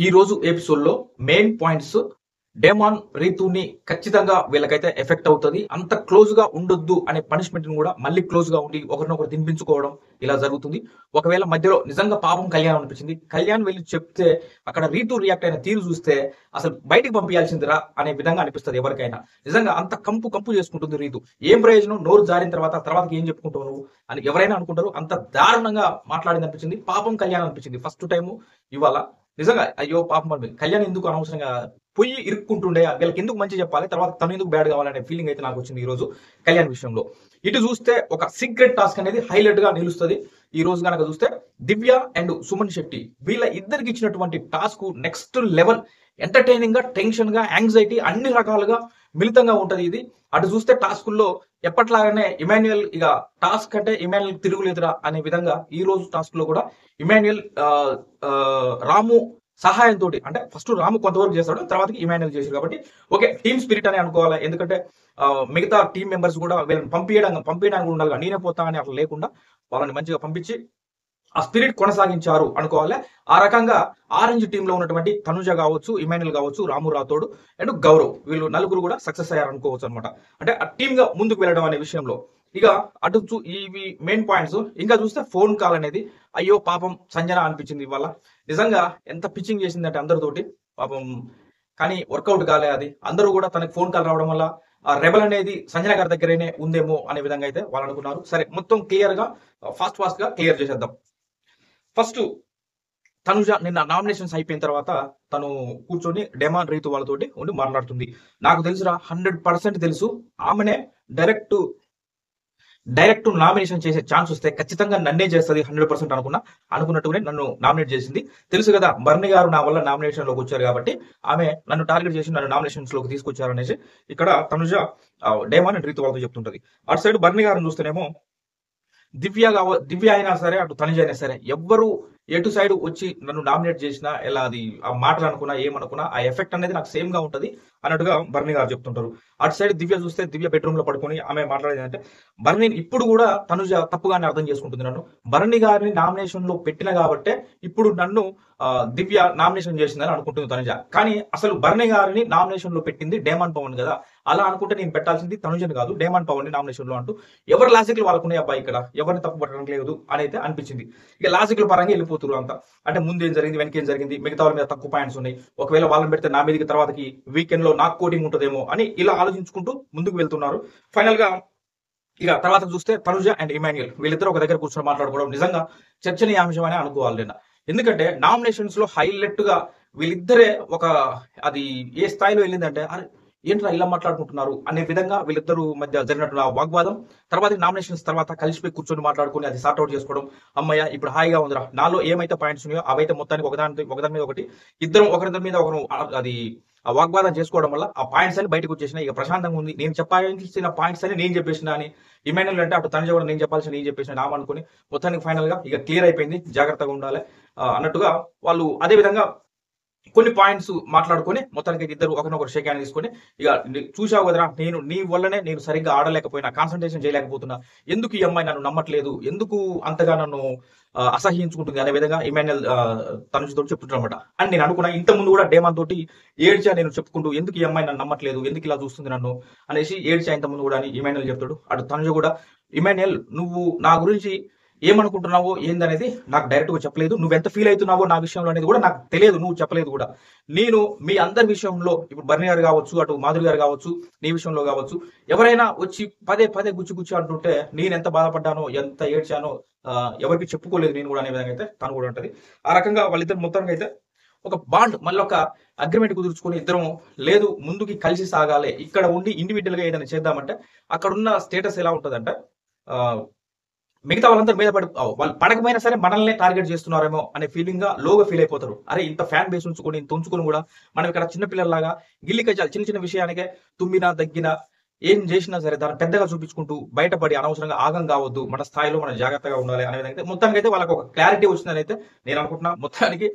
ఈ రోజు ఎపిసోడ్ లో మెయిన్ పాయింట్స్ డేమాన్ రీతుని ఖచ్చితంగా వీళ్ళకైతే ఎఫెక్ట్ అవుతుంది. అంత క్లోజ్ గా ఉండొద్దు అనే పనిష్మెంట్ ని కూడా మళ్ళీ క్లోజ్ గా ఉండి ఒకరినొకరు తినిపించుకోవడం ఇలా జరుగుతుంది. ఒకవేళ మధ్యలో నిజంగా పాపం కళ్యాణ్ అనిపించింది. కళ్యాణ్ వెళ్ళి చెప్తే అక్కడ రీతు రియాక్ట్ అయిన తీరు చూస్తే అసలు బయటికి పంపించాల్సిందిరా అనే విధంగా అనిపిస్తుంది ఎవరికైనా. నిజంగా అంత కంపు కంపు చేసుకుంటుంది రీతు. ఏం ప్రయోజనం నోరు జారిన తర్వాత ఏం చెప్పుకుంటావు నువ్వు అని ఎవరైనా అనుకుంటారు. అంత దారుణంగా మాట్లాడింది అనిపించింది. పాపం కళ్యాణ్ అనిపించింది ఫస్ట్ టైం ఇవాళ. నిజంగా అయ్యో పాపం అనిపించింది. కళ్యాణ్ ఎందుకు అనవసరంగా పొయ్యి ఇరుక్కుంటుండే వీళ్ళకి ఎందుకు మంచి చెప్పాలి, తర్వాత తను ఎందుకు బ్యాడ్ కావాలనే ఫీలింగ్ అయితే నాకు వచ్చింది ఈ రోజు కళ్యాణ్ విషయంలో. ఇటు చూస్తే ఒక సీక్రెట్ టాస్క్ అనేది హైలైట్ గా నిలుస్తుంది. ఈ రోజు కనుక చూస్తే దివ్య అండ్ సుమన్ శెట్టి వీళ్ళ ఇద్దరికి ఇచ్చినటువంటి టాస్క్ నెక్స్ట్ లెవెల్ ఎంటర్టైనింగ్ గా, టెన్షన్ గా, యాంగ్జైటీ అన్ని రకాలుగా మిళితంగా ఉంటది ఇది. అటు చూస్తే టాస్కుల్లో ఎప్పట్లాగానే ఇమాన్యుయల్ ఇక టాస్క్ అంటే ఇమాన్యుయల్ తిరుగులేదురా అనే విధంగా ఈ రోజు టాస్క్ లో కూడా ఇమాన్యుయల్ రాము సహాయంతో, అంటే ఫస్ట్ రాము కొంతవరకు చేస్తాడు, తర్వాత ఇమాన్యుయల్ చేశారు కాబట్టి ఓకే టీమ్ స్పిరిట్ అని అనుకోవాలి. ఎందుకంటే మిగతా టీం మెంబర్స్ కూడా వీళ్ళని పంపించడానికి ఉండాలి. నేనే పోతా అని అట్లా లేకుండా వాళ్ళని మంచిగా పంపించి ఆ స్పిరిట్ కొనసాగించారు అనుకోవాలి. ఆ రకంగా ఆరెంజ్ టీమ్ లో ఉన్నటువంటి తనుజ కావచ్చు, ఇమాన్యుయల్ కావచ్చు, రాము రాథోడ్ అండ్ గౌరవ్ వీళ్ళు నలుగురు కూడా సక్సెస్ అయ్యారు అనుకోవచ్చు అనమాట. అంటే ఆ టీమ్ గా ముందుకు వెళ్ళడం అనే విషయంలో ఇక అటు ఇవి మెయిన్ పాయింట్స్. ఇంకా చూస్తే ఫోన్ కాల్ అనేది అయ్యో పాపం సంజన అనిపించింది ఇవాళ. నిజంగా ఎంత పిచ్చింగ్ చేసిందంటే అందరితోటి పాపం, కానీ వర్కౌట్ కాలే అది. అందరూ కూడా తనకి ఫోన్ కాల్ రావడం వల్ల ఆ రెబల్ అనేది సంజన గారి దగ్గరనే ఉందేమో అనే విధంగా అయితే వాళ్ళు అనుకున్నారు. సరే మొత్తం క్లియర్ గా ఫాస్ట్ గా క్లియర్ చేసేద్దాం. ఫస్ట్ తనుజ నిన్న నామినేషన్స్ అయిపోయిన తర్వాత తను కూర్చొని డెమాన్ రీతు వాళ్ళతోటి ఉండి మాట్లాడుతుంది. నాకు తెలుసురా, 100% తెలుసు, ఆమెనే డైరెక్ట్ నామినేషన్ చేసే ఛాన్స్ వస్తే ఖచ్చితంగా నన్నే చేస్తుంది 100% అనుకున్నట్టుగానే నన్ను నామినేట్ చేసింది. తెలుసు కదా బర్ని గారు నా వల్ల నామినేషన్ లోకి వచ్చారు కాబట్టి ఆమె నన్ను టార్గెట్ చేసి నన్ను నామినేషన్స్ లోకి తీసుకొచ్చారు అనేసి ఇక్కడ తనుజ డేమాన్ అండ్ రీతు వాళ్ళతో చెప్తుంటది. అటు సైడ్ బర్ని గారిని చూస్తేనేమో దివ్య అయినా సరే, అటు తనుజ అయినా సరే, ఎవ్వరు ఎటు సైడ్ వచ్చి నన్ను నామినేట్ చేసినా ఎలా అది ఆ మాటలు అనుకున్నా ఏమనుకున్నా ఆ ఎఫెక్ట్ అనేది నాకు సేమ్ గా ఉంటది అన్నట్టుగా బర్ని గారు చెప్తుంటారు. అటు సైడ్ దివ్య చూస్తే దివ్య బెడ్రూమ్ లో పడుకొని ఆమె మాట్లాడేది అంటే బర్ని ఇప్పుడు కూడా తనుజ తప్పుగానే అర్థం చేసుకుంటుంది. నన్ను బర్ని గారిని నామినేషన్ లో పెట్టిన కాబట్టే ఇప్పుడు నన్ను దివ్య నామినేషన్ చేసిందని అనుకుంటుంది తనుజ. కానీ అసలు బర్ని గారిని నామినేషన్ లో పెట్టింది డేమాన్ పవన్ కదా, అలా అనుకుంటే నేను పెట్టాల్సింది తనుజని కాదు డేమాన్ పవన్ ని నామినేషన్ లో అంటూ ఎవరి లాజిక్లు వాళ్ళకున్నాయి అబ్బాయి, ఇక్కడ ఎవరిని తప్పు పట్టడం లేదు అని అయితే అనిపించింది. ఇక లాజిక్ల పరంగా వెళ్ళిపోతున్నారు అంతా. అంటే ముందు ఏం జరిగింది, వెనక ఏం జరిగింది, మిగతా వాళ్ళ మీద తక్కువ పాయింట్స్ ఉన్నాయి, ఒకవేళ వాళ్ళని పెడితే నా మీదకి తర్వాతకి వీకెండ్ లో నాకు కోటింగ్ ఉంటుందేమో అని ఇలా ఆలోచించుకుంటూ ముందుకు వెళ్తున్నారు. ఫైనల్ గా ఇక తర్వాత చూస్తే తనుజ అండ్ ఇమాన్యుయల్ వీళ్ళిద్దరు ఒక దగ్గర కూర్చొని మాట్లాడుకోవడం నిజంగా చర్చనీయాంశం అని అనుకోవాలి నిన్న. ఎందుకంటే నామినేషన్స్ లో హైలైట్ గా వీళ్ళిద్దరే ఒక అది ఏ స్థాయిలో వెళ్ళిందంటే అరే ఏంట్రా ఇలా మాట్లాడుకుంటున్నారు అనే విధంగా వీళ్ళిద్దరు మధ్య జరిగినట్టు వాగ్వాదం. తర్వాత నామినేషన్స్ తర్వాత కలిసిపోయి కూర్చొని మాట్లాడుకుని అది సార్ట్అవుట్ చేసుకోవడం. అమ్మయ్య ఇప్పుడు హాయిగా ఉందిరా, నాలో ఏమైతే పాయింట్స్ ఉన్నాయో అవైతే మొత్తానికి ఒకదాని మీద ఒకటి ఇద్దరం ఒకరి మీద ఒకరు అది ఆ వాగ్వాదం చేసుకోవడం వల్ల ఆ పాయింట్స్ అని బయటకు వచ్చేసిన. ఇక ప్రశాంతంగా ఉంది, నేను చెప్పాల్సిన పాయింట్స్ అని నేను చెప్పేసిన అని ఇమాన్యుయల్ అంటే అటు తనుజ కూడా నేను చెప్పాల్సిన నేను చెప్పేసిన నామనుకుని మొత్తానికి ఫైనల్ గా ఇక క్లియర్ అయిపోయింది, జాగ్రత్తగా ఉండాలి అన్నట్టుగా వాళ్ళు అదే విధంగా కొన్ని పాయింట్స్ మాట్లాడుకొని మొత్తానికి ఇద్దరు ఒకరినొకరు షేక్ హ్యాండ్ తీసుకొని ఇక చూసావు కదరా, నీ వల్లనే నేను సరిగ్గా ఆడలేకపోయినా, కాన్సన్ట్రేషన్ చేయలేకపోతున్నా, ఎందుకు ఈ అమ్మాయి నన్ను నమ్మట్లేదు, ఎందుకు అంతగా నన్ను అసహ్యించుకుంటుంది అనే విధంగా ఇమాన్యుయల్ తనుజతో చెప్తుంటారు అనమాట. అండ్ నేను అనుకున్నా ఇంత ముందు కూడా డేమాన్ తోటి ఏడ్చా నేను చెప్పుకుంటూ, ఎందుకు ఈ అమ్మాయి నన్ను నమ్మట్లేదు, ఎందుకు ఇలా చూస్తుంది నన్ను అనేసి ఏడ్చా ఇంత ముందు కూడా అని ఇమాన్యుయల్ చెప్తాడు. అటు తనుజ కూడా ఇమాన్యుయల్ నువ్వు నా గురించి ఏమనుకుంటున్నావో ఏందనేది నాకు డైరెక్ట్ గా చెప్పలేదు, నువ్వెంత ఫీల్ అవుతున్నావో నా విషయంలో అనేది కూడా నాకు తెలియదు, నువ్వు చెప్పలేదు కూడా. నేను మీ అందరి విషయంలో ఇప్పుడు బర్ని గారు కావచ్చు, అటు మాధురి గారు కావచ్చు, నీ విషయంలో కావచ్చు, ఎవరైనా వచ్చి పదే గుచ్చి అంటుంటే నేను ఎంత బాధపడ్డానో ఎంత ఏడ్చానో ఎవరికి చెప్పుకోలేదు నేను కూడా అనే విధంగా అయితే తను కూడా ఉంటది. ఆ రకంగా వాళ్ళిద్దరు మొత్తానికి అయితే ఒక బాండ్ మళ్ళీ ఒక అగ్రిమెంట్ కుదుర్చుకుని ఇద్దరం లేదు ముందుకి కలిసి సాగాలి, ఇక్కడ ఉండి ఇండివిజువల్ గా ఏదైనా చేద్దామంటే అక్కడ ఉన్న స్టేటస్ ఎలా ఉంటదంటే మిగతా వాళ్ళందరూ మీద వాళ్ళు పడకపోయినా సరే మనల్ని టార్గెట్ చేస్తున్నారేమో అనే ఫీలింగ్ గా లోగా ఫీల్ అయిపోతారు. అరే ఇంత ఫ్యాన్ బేస్ ఉంచుకొని ఇంత ఉంచుకొని కూడా మనం ఇక్కడ చిన్నపిల్లలాగా గిల్లికజాలు చిన్న విషయానికే తుమ్మినా దగ్గినా ఏం చేసినా సరే దాన్ని పెద్దగా చూపించుకుంటూ బయటపడి అనవసరంగా ఆగం కావద్దు, మన స్థాయిలో మనం జాగ్రత్తగా ఉండాలి అనే విధంగా మొత్తానికి అయితే వాళ్ళకి ఒక క్లారిటీ వచ్చిందని అయితే నేను అనుకుంటున్నా. మొత్తానికి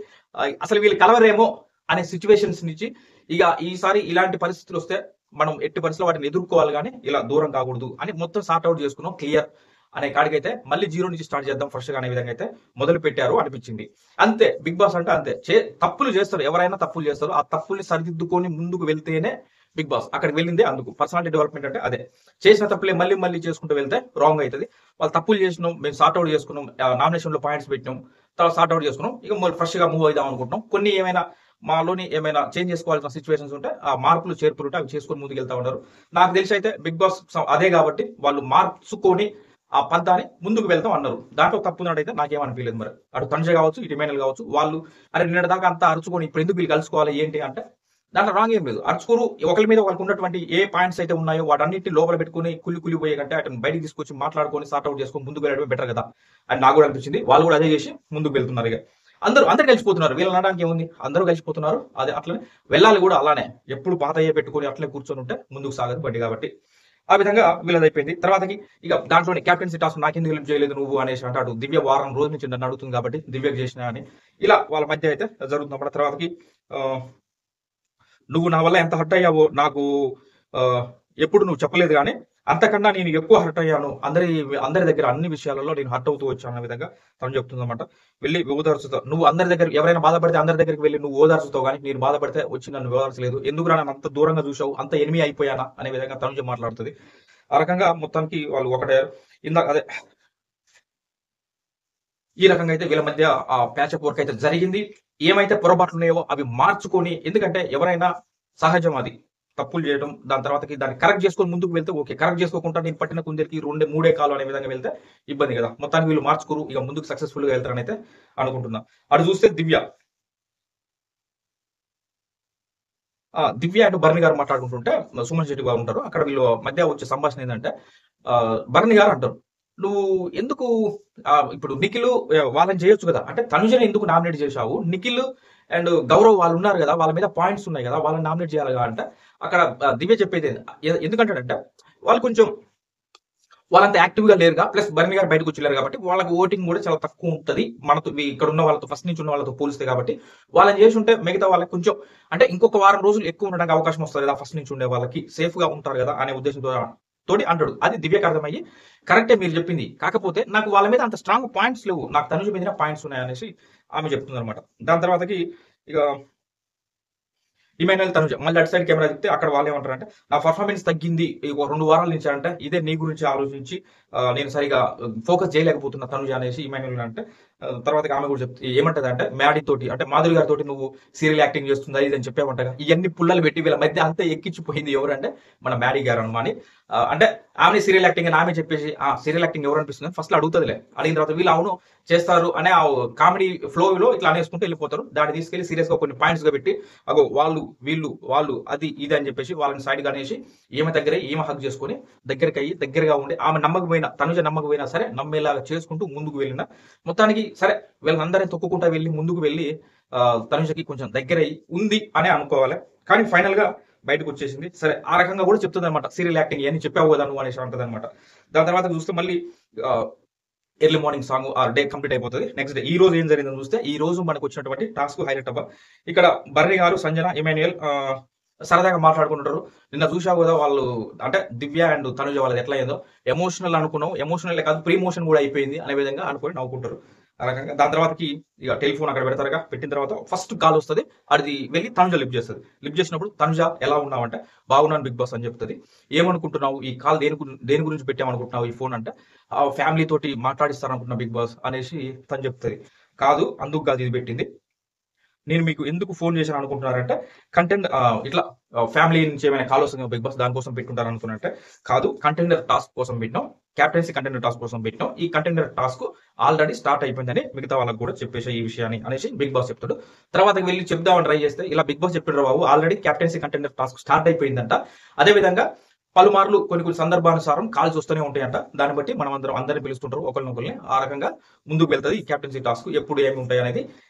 అసలు వీళ్ళు కలవరేమో అనే సిచ్యువేషన్స్ నుంచి ఇక ఈసారి ఇలాంటి పరిస్థితులు వస్తే మనం ఎట్టి పరిస్థితుల్లో వాటిని ఎదుర్కోవాలి కానీ ఇలా దూరం కాకూడదు అని మొత్తం సార్ట్అవుట్ చేసుకున్నాం, క్లియర్. అనే కాడికైతే మళ్ళీ జీరో నుంచి స్టార్ట్ చేద్దాం ఫ్రెష్ గా అనే విధంగా అయితే మొదలు పెట్టారు అనిపించింది. అంతే బిగ్ బాస్ అంటే అంతే, తప్పులు చేస్తారు, ఎవరైనా తప్పులు చేస్తారు, ఆ తప్పుల్ని సరిదిద్దుకొని ముందుకు వెళ్తేనే బిగ్ బాస్. అక్కడికి వెళ్ళిందే అందుకు. పర్సనాలిటీ డెవలప్మెంట్ అంటే అదే. చేసిన తప్పులే మళ్ళీ మళ్ళీ చేసుకుంటూ వెళ్తే రాంగ్ అవుతుంది. వాళ్ళు తప్పులు చేసినాం, మేము సార్ట్ అవుట్ చేసుకున్నాం, నామినేషన్ లో పాయింట్స్ పెట్టినాం, తర్వాత సార్ట్ అవుట్ చేసుకున్నాం, ఇక ఫ్రెష్ గా మూవ్ అవుదాం అనుకుంటున్నాం. కొన్ని ఏమైనా మాలోని ఏమైనా చేంజ్ చేసుకోవాల్సిన సిచ్యువేషన్స్ ఉంటే ఆ మార్పులు చేర్పులు ఉంటే అవి చేసుకొని ముందుకు వెళ్తా ఉన్నారు. నాకు తెలిసి అయితే బిగ్ బాస్ అదే కాబట్టి వాళ్ళు మార్చుకొని ఆ పంతాన్ని ముందుకు వెళ్తాం అన్నారు. దాంట్లో తప్పు ఉన్నట్టయితే నాకేమనిపించలేదు. మరి అటు తనుజ కావచ్చు, ఇటు ఇమానుయల్ కావచ్చు, వాళ్ళు అరే నిన్నటి దాకా అంతా అరుచుకొని ఇప్పుడు ఎందుకు వీళ్ళు కలుసుకోవాలి ఏంటి అంటే దాంట్లో రాంగ్ ఏం లేదు. అరుచుకోరు, ఒకరి మీద వాళ్ళకి ఉన్నటువంటి ఏ పాయింట్స్ అయితే ఉన్నాయో వాటన్నిటి లోపల పెట్టుకుని కులిపోయే కంటే అటు బయటికి తీసుకొచ్చి మాట్లాడుకొని సార్ట్ అవుట్ చేసుకొని ముందుకు వెళ్ళడమే బెటర్ కదా అని నాకు కూడా అనిపించింది. వాళ్ళు కూడా అదే చేసి ముందుకు వెళ్తున్నారు. ఇక అందరూ కలిసిపోతున్నారు. వీళ్ళు అనడానికి ఏముంది, అందరూ కలిసిపోతున్నారు. అదే అట్లనే వెళ్ళాలి కూడా అలానే. ఎప్పుడు పాత అయ్యే పెట్టుకొని అట్లనే కూర్చొని ఉంటే ముందుకు సాగదు బండి కాబట్టి ఆ విధంగా వీళ్ళది అయిపోయింది. తర్వాతకి ఇక దాంట్లోని క్యాప్టెన్సీ టాస్క్ నాకెందుకు హెల్ప్ చేయలేదు నువ్వు అనేసి అంటే అటు దివ్య వారం రోజు నుంచి నన్ను అడుగుతుంది కాబట్టి దివ్యకు చేసిన అని ఇలా వాళ్ళ మధ్య అయితే జరుగుతుంది అన్నమాట. తర్వాతకి నువ్వు నా వల్ల ఎంత హర్ట్ అయ్యావో నాకు ఎప్పుడు నువ్వు చెప్పలేదు, కానీ అంతకన్నా నేను ఎక్కువ హర్ట్ అయ్యాను, అందరి దగ్గర అన్ని విషయాలలో నేను హర్ట్ అవుతూ వచ్చాను అనే విధంగా తను చెప్తుంది అనమాట. వెళ్ళి ఓదార్చుతావు నువ్వు, అందరి దగ్గర ఎవరైనా బాధపడితే అందరి దగ్గరికి వెళ్ళి నువ్వు ఓదార్చుతావు, కానీ నేను బాధపడితే వచ్చి నన్ను ఓదార్చలేదు, ఎందుకు నన్ను అంత దూరంగా చూసావు, అంత ఎనిమి అయిపోయానా అనే విధంగా తను మాట్లాడుతుంది. ఆ రకంగా మొత్తానికి వాళ్ళు ఒకటే. ఇందాక అదే ఈ రకంగా అయితే వీళ్ళ మధ్య ఆ ప్యాచప్ వర్క్ అయితే జరిగింది. ఏమైతే పొరపాట్లు ఉన్నాయో అవి మార్చుకొని, ఎందుకంటే ఎవరైనా సహజం అది తప్పులు చేయడం, దాని తర్వాతకి దాన్ని కరెక్ట్ చేసుకొని ముందుకు వెళ్తే ఓకే. కరెక్ట్ చేసుకోకుండా నేను పట్టిన కుందేరికి మూడే కాలు అనే విధంగా వెళ్తే ఇబ్బంది కదా. మొత్తానికి వీళ్ళు మార్చుకోరు, ఇక ముందుకు సక్సెస్ఫుల్ గా వెళ్తారని అయితే అనుకుంటున్నా. అటు చూస్తే దివ్య అండ్ భరణి గారు మాట్లాడుకుంటుంటే సుమన్ శెట్టి గారు ఉంటారు అక్కడ. వీళ్ళు మధ్య వచ్చే సంభాషణ ఏంటంటే భరణి గారు అంటారు, నువ్వు ఎందుకు ఇప్పుడు నిఖిల్ వాళ్ళని చేయొచ్చు కదా, అంటే తనుజని ఎందుకు నామినేట్ చేశావు, నిఖిల్ అండ్ గౌరవ్ వాళ్ళు ఉన్నారు కదా, వాళ్ళ మీద పాయింట్స్ ఉన్నాయి కదా, వాళ్ళని నామినేట్ చేయాలి అంటే అక్కడ దివ్య చెప్పేది ఎందుకంటాడంటే వాళ్ళు కొంచెం వాళ్ళంత యాక్టివ్ గా లేరుగా, ప్లస్ భరణి గారు బయటకు వచ్చారు కాబట్టి వాళ్ళకి ఓటింగ్ కూడా చాలా తక్కువ ఉంటుంది మనతో, ఇక్కడ ఉన్న వాళ్ళతో ఫస్ట్ నుంచి ఉన్న వాళ్ళతో పోలిస్తే. కాబట్టి వాళ్ళని చేసి ఉంటే మిగతా వాళ్ళకి కొంచెం అంటే ఇంకొక వారం రోజులు ఎక్కువ ఉండడానికి అవకాశం వస్తుంది కదా, ఫస్ట్ నుంచి ఉండే వాళ్ళకి సేఫ్ గా ఉంటారు కదా అనే ఉద్దేశంతో తోటి అంటాడు. అది దివ్యకు అర్థమయ్యి కరెక్టే మీరు చెప్పింది, కాకపోతే నాకు వాళ్ళ మీద అంత స్ట్రాంగ్ పాయింట్స్ లేవు, నాకు తనుజ మీద పాయింట్స్ ఉన్నాయి అనేసి ఆమె చెప్తుంది అనమాట. దాని తర్వాతకి ఇక ఇమానుయల్ తనుజ మళ్ళీ అటు సైడ్ కెమెరా చెప్తే అక్కడ వాళ్ళు ఏమంటారంటే నా పర్ఫార్మెన్స్ తగ్గింది 2 వారాల నుంచి అంటే ఇదే నీ గురించి ఆలోచించి నేను సరిగా ఫోకస్ చేయలేకపోతున్నా తనుజ అనేసి ఇమానుయల్ అంటే తర్వాత ఆమె కూడా చెప్తే ఏమంటది అంటే మ్యాడీ తోటి అంటే మాధురి గారి తోటి నువ్వు సీరియల్ యాక్టింగ్ చేస్తుందా ఇదని చెప్పామంటగా. ఇవన్నీ పుల్లలు పెట్టి వీళ్ళ మధ్య అంతా ఎక్కించిపోయింది ఎవరంటే మన మ్యాడీ గారు అనమాట. అంటే ఆమె సీరియల్ యాక్టింగ్ అని ఆమె చెప్పేసి సీరియల్ యాక్టింగ్ ఎవరు అనిపిస్తుంది ఫస్ట్ అడుగుతుందిలే, అడిగిన తర్వాత వీళ్ళు అవును చేస్తారు అనే ఆ కామెడీ ఫ్లోలో ఇట్లా అనేసుకుంటూ వెళ్ళిపోతారు. దాన్ని తీసుకెళ్లి సీరియస్ గా కొన్ని పాయింట్స్ గా పెట్టి అగో వాళ్ళు అది ఇది అని చెప్పేసి వాళ్ళని సైడ్ గా అనేసి ఈమె దగ్గర ఈమె హక్ చేసుకుని దగ్గరగా ఉండి ఆమె నమ్మకపోయినా తనుజ నమ్మకపోయినా సరే నమ్మేలాగా చేసుకుంటూ ముందుకు వెళ్ళిన మొత్తానికి సరే వీళ్ళందరినీ తొక్కుకుంటా వెళ్ళి ముందుకు వెళ్ళి తనుజకి కొంచెం దగ్గర ఉంది అని అనుకోవాలి. కానీ ఫైనల్ గా బయటకు వచ్చేసింది. సరే ఆ రకంగా కూడా చెప్తుంది అనమాట, సీరియల్ యాక్టింగ్ అని చెప్పావు కదా నువ్వు అనేసి అంటది అనమాట. దాని తర్వాత చూస్తే మళ్ళీ ఎర్లీ మార్నింగ్ సాంగ్ ఆ డే కంప్లీట్ అయిపోతుంది. నెక్స్ట్ డే ఈ రోజు ఏం జరిగిందని చూస్తే ఈ రోజు మనకు వచ్చినటువంటి టాస్క్ హైలైట్ అవ్వ. ఇక్కడ భరణి గారు, సంజన, ఇమానుయల్ సరదాగా మాట్లాడుకుంటారు. నిన్న చూసావు కదా వాళ్ళు అంటే దివ్య అండ్ తనుజ వాళ్ళది ఎట్లా అయిందో, ఎమోషనల్ అనుకున్నావు, ఎమోషనల్ కాదు ప్రీ మోషన్ కూడా అయిపోయింది అనే విధంగా అనుకుని నవ్వుకుంటారు ఆ రకంగా. దాని తర్వాతకి ఇక టెలిఫోన్ అక్కడ పెడతారుగా, పెట్టిన తర్వాత ఫస్ట్ కాల్ వస్తుంది, అది వెళ్ళి తనుజ లిఫ్ట్ చేస్తుంది. లిఫ్ట్ చేసినప్పుడు తనుజ ఎలా ఉన్నావంటే బాగున్నాను బిగ్ బాస్ అని చెప్తుంది. ఏమనుకుంటున్నావు ఈ కాల్ దేని గురించి పెట్టామనుకుంటున్నావు ఈ ఫోన్ అంటే ఫ్యామిలీ తోటి మాట్లాడిస్తారనుకుంటున్నా బిగ్ బాస్ అనేసి తను చెప్తుంది. కాదు అందుకు కాదు ఇది పెట్టింది, నేను మీకు ఎందుకు ఫోన్ చేశాను అనుకుంటున్నారంటే కంటెంట్ ఇట్లా ఫ్యామిలీ నుంచి ఏమైనా కాల్ వస్తుంది బిగ్ బాస్ దానికోసం పెట్టుకుంటారు అనుకున్నట్టే. కాదు కంటెండర్ టాస్క్ కోసం పెట్టినాం, క్యాప్టెన్సీ కంటెండర్ టాస్క్ కోసం పెట్టినాం, ఈ కంటెండర్ టాస్క్ ఆల్రెడీ స్టార్ట్ అయిపోయిందని మిగతా వాళ్ళకి కూడా చెప్పేసి ఈ విషయాన్ని అనేసి బిగ్ బాస్ చెప్తాడు. తర్వాత వెళ్ళి చెప్దామని ట్రై చేస్తే ఇలా బిగ్ బాస్ చెప్పాడు బాబు already captaincy contender task start అయిపోయిందంట. అదేవిధంగా పలుమార్లు కొన్ని సందర్భానుసారం కాల్స్ వస్తూనే ఉంటాయంట, దాన్ని బట్టి మనం అందరిని పిలుస్తుంటారు ఒకరినొకరిని, ఆ రకంగా ముందుకు వెళ్తుంది ఈ క్యాప్టెన్సీ టాస్క్. ఎప్పుడు ఏమి ఉంటాయి అనేది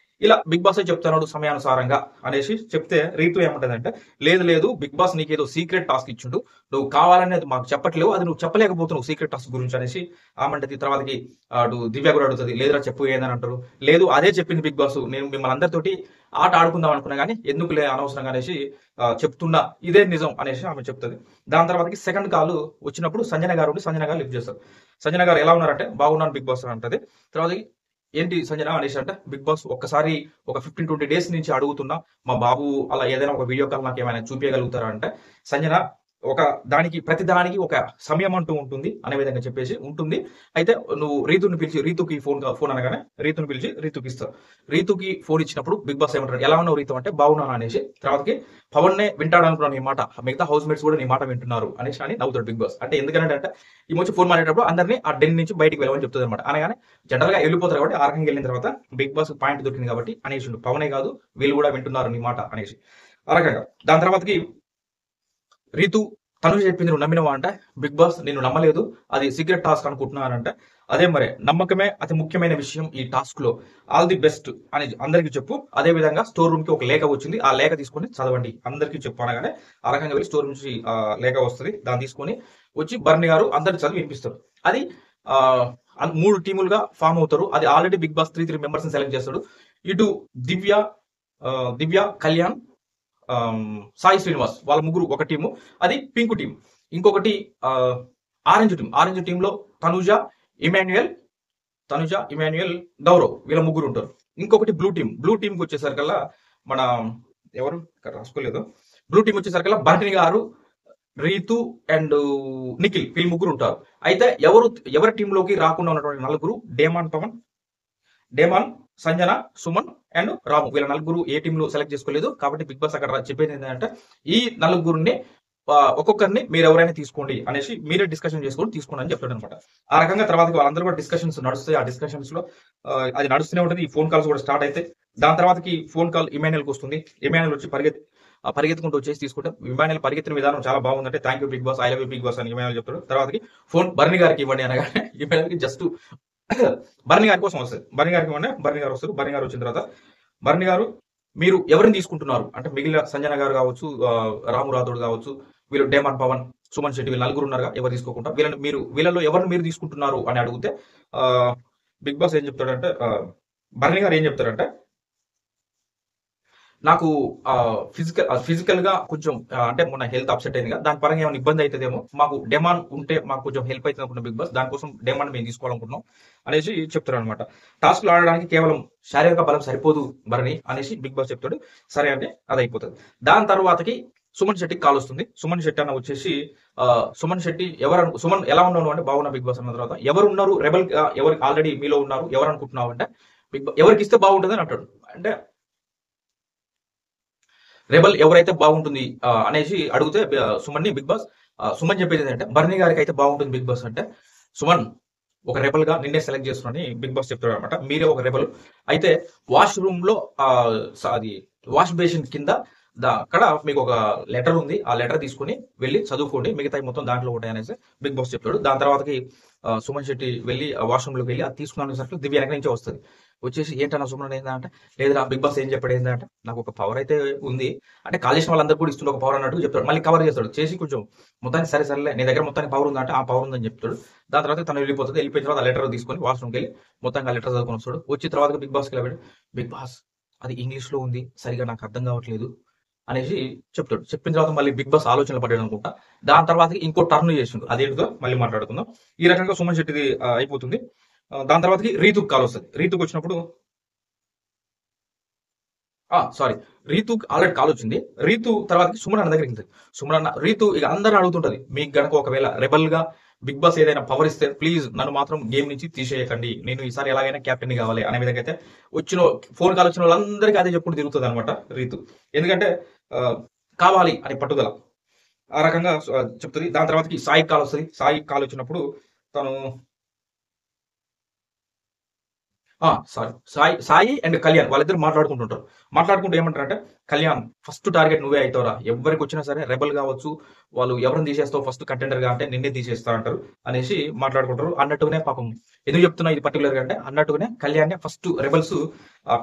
ఇలా బిగ్ బాస్ చెప్తున్నాడు సమయానుసారంగా అనేసి చెప్తే రీతు ఏమంటదంటే, లేదు లేదు బిగ్ బాస్ నీకేదో సీక్రెట్ టాస్క్ ఇచ్చిండు, నువ్వు కావాలని అది మాకు చెప్పట్లేవు, అది నువ్వు చెప్పలేకపోతున్నావు సీక్రెట్ టాస్క్ గురించి అనేసి ఆమంటది. తర్వాతకి అటు దివ్య కూడా అడుగుతుంది, లేదురా చెప్పు ఏందని అంటారు. లేదు అదే చెప్పింది బిగ్ బాస్, నేను మిమ్మల్ని అందరితోటి ఆట ఆడుకుందాం అనుకున్నా కానీ ఎందుకులే అనవసరంగా అనేసి చెప్తున్నా, ఇదే నిజం అనేసి ఆమె చెప్తుంది. దాని తర్వాతకి సెకండ్ కాల్ వచ్చినప్పుడు సంజన గారు ఉండి సంజన గారు లిఫ్ట్ చేస్తారు. సంజన గారు ఎలా ఉన్నారంటే బాగున్నాను బిగ్ బాస్ అని అంటది. తర్వాత ఏంటి సంజన అనేసి అంటే, బిగ్ బాస్ ఒక్కసారి ఒక 15-20 డేస్ నుంచి అడుగుతున్నా, మా బాబు అలా ఏదైనా ఒక వీడియో కాల్ నాకు ఏమైనా చూపించగలుగుతారా అంటే, సంజన ఒక దానికి ప్రతి దానికి ఒక సమయం అంటూ ఉంటుంది అనే విధంగా చెప్పేసి ఉంటుంది. అయితే నువ్వు రీతుని పిలిచి, రీతుకి ఫోన్ అనగానే రీతుని పిలిచి రీతుకి ఇస్తారు. రీతుకి ఫోన్ ఇచ్చినప్పుడు బిగ్ బాస్ ఏమంటారు, ఎలా ఉన్నావు రీతు అంటే బాగున్నాను అనేసి. తర్వాతకి పవన్ నే వింటాడు అనుకున్నాను నీ మాట, మిగతా హౌస్ మేట్స్ కూడా నీ మాట వింటున్నారు అనేసి అని నవ్వుతాడు బిగ్ బాస్. అంటే ఎందుకంటే ఈ వచ్చి ఫోన్ మాట్లాడేటప్పుడు అందరినీ ఆ డెన్ నుంచి బయటికి వెళ్ళమని చెప్తుంది అనమాట. అనగానే జనరల్ గా వెళ్ళిపోతారు కాబట్టి ఆ రకంగా వెళ్ళిన తర్వాత బిగ్ బాస్ పాయింట్ దొరికింది కాబట్టి అనేసి పవనే కాదు వీళ్ళు కూడా వింటున్నారు నీ మాట అనేసి ఆ రకంగా. దాని తర్వాతకి రీతు తనుజ చెప్పింది నువ్వు నమ్మినవా అంటే, బిగ్ బాస్ నేను నమ్మలేదు, అది సీక్రెట్ టాస్క్ అనుకుంటున్నానంటే, అదే మరి నమ్మకమే అతి ముఖ్యమైన విషయం ఈ టాస్క్ లో, ఆల్ ది బెస్ట్ అని అందరికీ చెప్పు. అదే విధంగా స్టోర్ రూమ్ కి ఒక లేఖ వచ్చింది, ఆ లేఖ తీసుకొని చదవండి అందరికీ చెప్పు అనగానే ఆ రకంగా వెళ్ళి స్టోర్ నుంచి లేఖ వస్తుంది, దాన్ని తీసుకొని వచ్చి బర్ని గారు అందరికి చదివి వినిపిస్తారు. అది 3 టీములుగా ఫామ్ అవుతారు. అది ఆల్రెడీ బిగ్ బాస్ 3 మెంబర్స్ ని సెలెక్ట్ చేస్తాడు. ఇటు దివ్య కళ్యాణ్, సాయి శ్రీనివాస్ వాళ్ళ ముగ్గురు ఒక టీము, అది పింక్ టీం. ఇంకొకటి ఆరెంజ్ టీంలో తనుజ ఇమాన్యుయల్ గౌరవ్ వీళ్ళ ముగ్గురు ఉంటారు. ఇంకొకటి బ్లూ టీంకి వచ్చేసరికల్లా మన ఎవరు రాసుకోలేదు, బ్లూ టీం వచ్చేసరికల్లా బర్ని గారు, రీతు అండ్ నిఖిల్ వీళ్ళు ముగ్గురు ఉంటారు. అయితే ఎవరి టీంలోకి రాకుండా ఉన్నటువంటి నలుగురు డేమాన్, సంజన, సుమన్ అండ్ రాము వీళ్ళ నలుగురు ఏ టీంలో సెలెక్ట్ చేసుకోలేదు. కాబట్టి బిగ్ బాస్ అక్కడ చెప్పేది ఏంటంటే, ఈ నలుగురిని ఒక్కొక్కరిని మీరు ఎవరైనా తీసుకోండి అనేసి మీరే డిస్కషన్ చేసుకోండి తీసుకోండి అని చెప్పాడు అనమాట. ఆ రకంగా తర్వాత వాళ్ళందరూ కూడా డిస్కషన్స్ నడుస్తాయి. ఆ డిస్కషన్స్ లో అది నడుస్తూనే ఉంటుంది. ఈ ఫోన్ కాల్స్ కూడా స్టార్ట్ అయితే దాని తర్వాతకి ఫోన్ కాల్ ఇమాన్యుయల్కి వస్తుంది. ఇమాన్యుయల్ వచ్చి పరిగెత్తుకుంటూ వచ్చేసి తీసుకుంటే, ఇమాన్యుయల్ పరిగెత్తిన విధానం చాలా బాగుందంటే thank you big boss, I love you big boss అని ఇమాన్యుయల్ చెప్తాడు. తర్వాతకి ఫోన్ బర్ని గారికి ఇవ్వండి అనగానే ఇమాన్యుయల్కి జస్ట్ బర్ని గారి కోసం వస్తుంది. బర్ని గారికి ఇవ్వండి, బర్ని గారు వస్తారు. బర్ని గారు వచ్చిన తర్వాత బర్ని గారు మీరు ఎవరిని తీసుకుంటున్నారు అంటే, మిగిలిన సంజన గారు కావచ్చు, రాము రాథోడ్ కావచ్చు, వీళ్ళు డేమన్ పవన్, సుమన్ శెట్టి వీళ్ళు నలుగురు ఉన్నారుగా, ఎవరు తీసుకోకుండా వీళ్ళలో ఎవరిని మీరు తీసుకుంటున్నారు అని అడిగితే బిగ్ బాస్ ఏం చెప్తాడంటే, బర్ని గారు ఏం చెప్తారంటే, నాకు ఫిజికల్ గా కొంచెం అంటే మొన్న హెల్త్ అప్సెట్ అయింది కదా, దాని పరంగా ఏమైనా ఇబ్బంది అవుతుందేమో, మాకు డెమాన్ ఉంటే మాకు కొంచెం హెల్ప్ అవుతుంది అనుకున్న బిగ్ బాస్, దానికోసం డెమాన్ మేము తీసుకోవాలనుకుంటున్నాం అనేసి చెప్తారు అనమాట. టాస్క్ లో ఆడడానికి కేవలం శారీరక బలం సరిపోదు బరణి అనేసి బిగ్ బాస్ చెప్తాడు. సరే అంటే అది అయిపోతుంది. దాని తర్వాతకి సుమన్ శెట్టికి కాల్ వస్తుంది. సుమన్ శెట్టి అన్న వచ్చేసి సుమన్ శెట్టి సుమన్ ఎలా ఉన్నాను అంటే బాగున్నా బిగ్ బాస్ అన్న తర్వాత, ఎవరు ఉన్నారు రెబల్, ఎవరు ఆల్రెడీ మీలో ఉన్నారు ఎవరు అనుకుంటున్నావు అంటే, బిగ్ బాస్ ఎవరికి ఇస్తే బాగుంటుంది అని అంటాడు. అంటే రెబల్ ఎవరైతే బాగుంటుంది అనేసి అడిగితే సుమన్ ని బిగ్ బాస్ సుమన్ చెప్పేది ఏంటంటే, బర్నీ గారికి అయితే బాగుంటుంది బిగ్ బాస్ అంటే, సుమన్ ఒక రెబల్ గా నిన్నే సెలెక్ట్ చేస్తున్నానని బిగ్ బాస్ చెప్తాడు అనమాట. మీరే ఒక రెబల్ అయితే వాష్రూమ్ లో అది వాష్ బేసిన్ కింద అక్కడ మీకు ఒక లెటర్ ఉంది, ఆ లెటర్ తీసుకుని వెళ్ళి చదువుకోండి, మిగతా మొత్తం దాంట్లో ఉంటాయి అనేసి బిగ్ బాస్ చెప్తాడు. దాని తర్వాతకి సుమన్ శెట్టి వెళ్ళి వాష్రూమ్ లోకి వెళ్ళి అది తీసుకున్నాను సరికి దివ్య వెనక నుంచే వస్తుంది. వచ్చేసి ఏంటన్నా సుమన్ ఏంటంటే, లేదురా బిగ్ బాస్ ఏం చెప్పాడు ఏంటంటే, నాకు ఒక పవర్ అయితే ఉంది అంటే, కాలేజ్ వాళ్ళందరూ కూడా ఇస్తున్న ఒక పవర్ అన్నట్టు చెప్తాడు. మళ్ళీ కవర్ చేస్తాడు చేసి కొంచెం మొత్తానికి సరేలే నీ దగ్గర మొత్తానికి పవర్ ఉందంటే, ఆ పవర్ ఉందని చెప్తాడు. దాని తర్వాత తను వెళ్ళిపోతుంది. వెళ్ళిపోయిన తర్వాత ఆ లెటర్ తీసుకొని వాష్రూమ్కి వెళ్ళి మొత్తంగా ఆ లెటర్ చదువుకొని వస్తాడు. వచ్చిన తర్వాత బిగ్ బాస్కి వెళ్ళాడు. బిగ్ బాస్ అది ఇంగ్లీష్ లో ఉంది, సరిగా నాకు అర్థం కావట్లేదు అనేసి చెప్తాడు. చెప్పిన తర్వాత మళ్ళీ బిగ్ బాస్ ఆలోచనలు పడ్డాడు అనుకుంటా. దాని తర్వాత ఇంకో టర్న్ చేసిండు, అదేంటిదో మళ్ళీ మాట్లాడుకుందాం. ఈ రకంగా సుమన్ శెట్టిది అయిపోతుంది. దాని తర్వాతకి రీతుకు కాల్ వస్తుంది. రీతుకు వచ్చినప్పుడు రీతుకి ఆల్రెడీ కాల్ వచ్చింది. రీతు తర్వాతకి సుమన్ అన్న దగ్గరికి వెళ్తుంది. సుమన్ అన్న రీతు ఇక అందరూ అడుగుతుంటది, మీకు గనక ఒకవేళ రెబల్ గా బిగ్ బాస్ ఏదైనా పవర్ ఇస్తే ప్లీజ్ నన్ను మాత్రం గేమ్ నుంచి తీసేయకండి, నేను ఈసారి ఎలాగైనా కెప్టెన్ కావాలి అనే విధంగా అయితే ఫోన్ కాల్ వచ్చిన వాళ్ళందరికీ అదే చెప్పుడు తిరుగుతుంది అనమాట రీతు. ఎందుకంటే కావాలి అని పట్టుదల ఆ రకంగా చెప్తుంది. దాని తర్వాతకి సాయి కాల్ వస్తుంది. సాయి కాల్ వచ్చినప్పుడు తను సారీ, సాయి సాయి అండ్ కళ్యాణ్ వాళ్ళిద్దరు మాట్లాడుకుంటుంటారు. మాట్లాడుకుంటూ ఏమంటారంటే, కళ్యాణ్ ఫస్ట్ టార్గెట్ నువ్వే అవుతావురా, ఎవరికి వచ్చినా సరే రెబల్ కావచ్చు, వాళ్ళు ఎవరిని తీసేస్తావు ఫస్ట్ కంటెండర్ గా అంటే నిన్నే తీసేస్తా అంటారు అనేసి మాట్లాడుకుంటారు. అన్నట్టుగానే పాపం ఎందుకు చెప్తున్నా ఇది పర్టికులర్ గా అంటే, అన్నట్టుగానే కళ్యాణ్ ఫస్ట్ రెబల్స్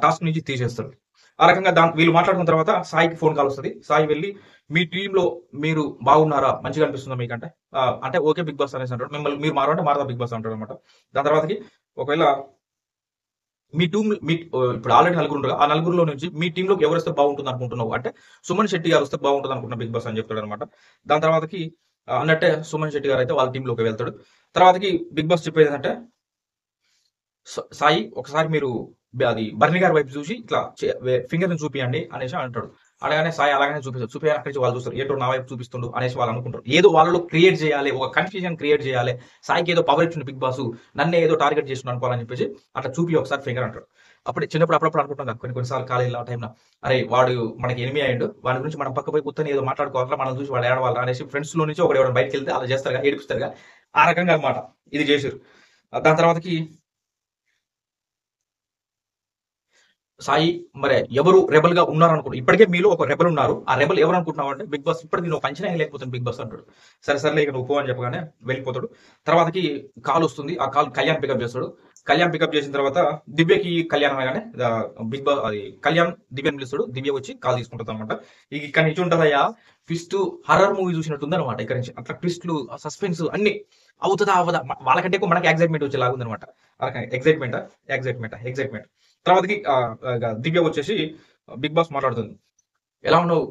టాస్క్ నుంచి తీసేస్తారు. ఆ రకంగా వీళ్ళు మాట్లాడుకున్న తర్వాత సాయికి ఫోన్ కాల్ వస్తుంది. సాయి వెళ్ళి మీ టీంలో మీరు బాగున్నారా, మంచిగా అనిపిస్తుందా మీకంటే అంటే ఓకే బిగ్ బాస్ అనేసి అంటాడు. మిమ్మల్ని మీరు మారంటే మారదా బిగ్ బాస్ అంటాడు అనమాట. దాని తర్వాతకి ఒకవేళ మీ టీం మీ ఇప్పుడు ఆల్రెడీ నలుగురు ఉంటారు. ఆ నలుగురులో నుంచి మీ టీంలోకి ఎవరు వస్తే బాగుంటుంది అనుకుంటున్నావు అంటే సుమన్ శెట్టి గారు వస్తే బాగుంటుంది అనుకుంటున్నా బిగ్ బాస్ అని చెప్తాడు అనమాట. దాని తర్వాతకి అన్నట్టే సుమన్ శెట్టి గారు అయితే వాళ్ళ టీంలోకి వెళ్తాడు. తర్వాతకి బిగ్ బాస్ చెప్పేది ఏంటంటే, సాయి ఒకసారి మీరు అది బర్ని గారి వైపు చూసి ఇట్లా ఫింగర్ ని చూపియండి అనేసి అంటాడు. అలాగనే సాయి అలాగనే చూపిస్తారు. చూపి అక్కడి నుంచి వాళ్ళు చూస్తారు ఏంటో నా వైపు చూపిస్తుండు అనేసి వాళ్ళు అనుకుంటారు. ఏదో వాళ్ళలో క్రియేట్ చేయాలి, ఒక కన్ఫ్యూజన్ క్రియేట్ చేయాలి, సాయికి ఏదో పవర్ ఇచ్చింది బిగ్ బాస్, నన్నే ఏదో టార్గెట్ చేస్తున్నా అనుకోవాలని చెప్పేసి అట్లా చూపి ఒకసారి ఫింగర్ అంటాడు. అప్పుడు చిన్నప్పుడు అప్పుడప్పుడు అనుకుంటాం కొన్నిసార్లు కాలేజీలో ఆ టైంలో, అరే వాడు మనకి ఎనిమి అయ్యిండు, వాడి గురించి మనం పక్క పోయి కూర్చొని ఏదో మాట్లాడుకోవాలా, మనం చూసి వాడు ఏడవాలా అనేసి ఫ్రెండ్స్ లో నుంచి ఒకటి ఎవరైనా బయటకు వెళ్తే అలా చేస్తారుగా, ఏడిపిస్తారుగా, ఆ రకంగా అనమాట ఇది చేసారు. దాని తర్వాతకి సాయి మరి ఎవరు రెబల్ గా ఉన్నారు అనుకుంటారు. ఇప్పటికే మీలో ఒక రెబల్ ఉన్నారు, ఆ రెబల్ ఎవరు అనుకుంటున్నావు అంటే బిగ్ బాస్ ఇప్పటికి నువ్వు పంచనా లేకపోతుంది బిగ్ బాస్ అంటాడు. సరే సరేలే ఇక నువ్వు పో అని చెప్పగానే వెళ్ళిపోతాడు. తర్వాతకి కాల్ వస్తుంది. ఆ కాల్ కళ్యాణ్ పికప్ చేస్తాడు. కళ్యాణ్ పికప్ చేసిన తర్వాత దివ్యకి కళ్యాణ్ అనగానే బిగ్ బాస్ అది కళ్యాణ్ దివ్యని పిలుస్తాడు. దివ్య వచ్చి కాల్ తీసుకుంటుంది అనమాట. ఇక్కడ నుంచి ఉంటుందయ్యా ట్విస్ట్, హర్రర్ మూవీ చూసినట్టుంది అనమాట. ఇక్కడ నుంచి అట్లా ట్విస్ట్లు, సస్పెన్స్ అన్ని అవుతుందా అవదా, వాళ్ళకంటే ఎక్కువ మనకి ఎగ్జైట్మెంట్ వచ్చేలాగా ఉందనమాట. Excitement excitement excitement. తర్వాతకి దివ్య వచ్చేసి బిగ్ బాస్ మాట్లాడుతుంది. ఎలా ఉన్నావు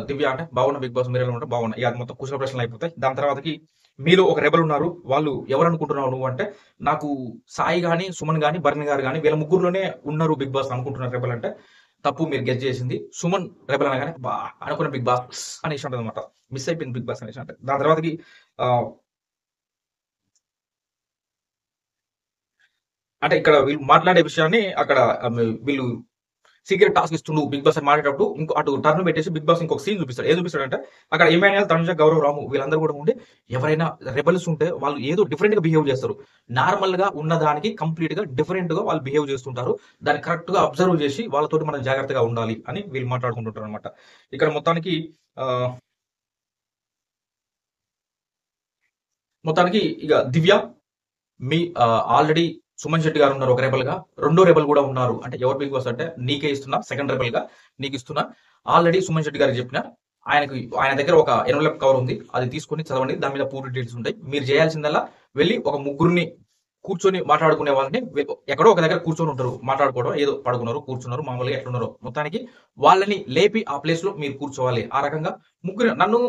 దివ్య అంటే, బాగున్నా బిగ్ బాస్, మీరు ఎలా ఉంటారు, బాగున్నా. ఇక అది మొత్తం కుశల ప్రశ్నలు అయిపోతాయి. దాని తర్వాతకి మీలో ఒక రెబల్ ఉన్నారు, వాళ్ళు ఎవరు అనుకుంటున్నావు నువ్వు అంటే, నాకు సాయి గాని, సుమన్ గాని, బర్ని గారు గాని వీళ్ళ ముగ్గురులోనే ఉన్నారు బిగ్ బాస్ అనుకుంటున్నారు రెబల్ అంటే, తప్పు, మీరు గెస్ చేసింది సుమన్ రెబల్ అనగానే బా అనుకున్న బిగ్ బాస్ అనేసి ఉంటుంది అనమాట. మిస్ అయిపోయింది బిగ్ బాస్ అనేసి అంటే. దాని తర్వాతకి అంటే ఇక్కడ వీళ్ళు మాట్లాడే విషయాన్ని అక్కడ వీళ్ళు సీక్రెట్ టాస్క్ ఇస్తుండు బిగ్ బాస్ అని మాట్లాడేటప్పుడు ఇంకో అటు టర్న్ పెట్టేసి బిగ్ బాస్ ఇంకొక సీన్ చూపిస్తాడు. ఏం చూపిస్తాడంటే, అక్కడ ఏమైనా తనుజ, గౌరవ్, రాము వీళ్ళందరూ కూడా ఉండి ఎవరైనా రెబల్స్ ఉంటే వాళ్ళు ఏదో డిఫరెంట్ గా బిహేవ్ చేస్తారు. నార్మల్ గా ఉన్న దానికి కంప్లీట్ గా డిఫరెంట్ గా వాళ్ళు బిహేవ్ చేస్తుంటారు. దాన్ని కరెక్ట్ గా అబ్జర్వ్ చేసి వాళ్ళతోటి మనం జాగ్రత్తగా ఉండాలి అని వీళ్ళు మాట్లాడుకుంటుంటారు అనమాట. ఇక్కడ మొత్తానికి ఇక దివ్య మీ ఆల్రెడీ సుమన్ శెట్టి గారు ఉన్నారు ఒక రెబల్ గా, రెండో రెబల్ కూడా ఉన్నారు అంటే ఎవరు బిగ్ బాస్ అంటే నీకే ఇస్తున్నా, సెకండ్ రెబల్ గా నీకు ఇస్తున్నా. ఆల్రెడీ సుమన్ శెట్టి గారికి చెప్పిన, ఆయన దగ్గర ఒక ఎన్వలప్ కవర్ ఉంది, అది తీసుకొని చదవండి, దాని మీద పూర్తి డీటెయిల్స్ ఉంటాయి. మీరు చేయాల్సిందల్లా వెళ్ళి ఒక ముగ్గురిని కూర్చొని మాట్లాడుకునే వాళ్ళని ఎక్కడో ఒక దగ్గర కూర్చొని ఉంటారు, మాట్లాడుకోవడం, ఏదో పడుకున్నారు, కూర్చున్నారు, మామూలుగా ఎట్లున్నారో మొత్తానికి వాళ్ళని లేపి ఆ ప్లేస్ లో మీరు కూర్చోవాలి. ఆ రకంగా ముగ్గురు నన్ను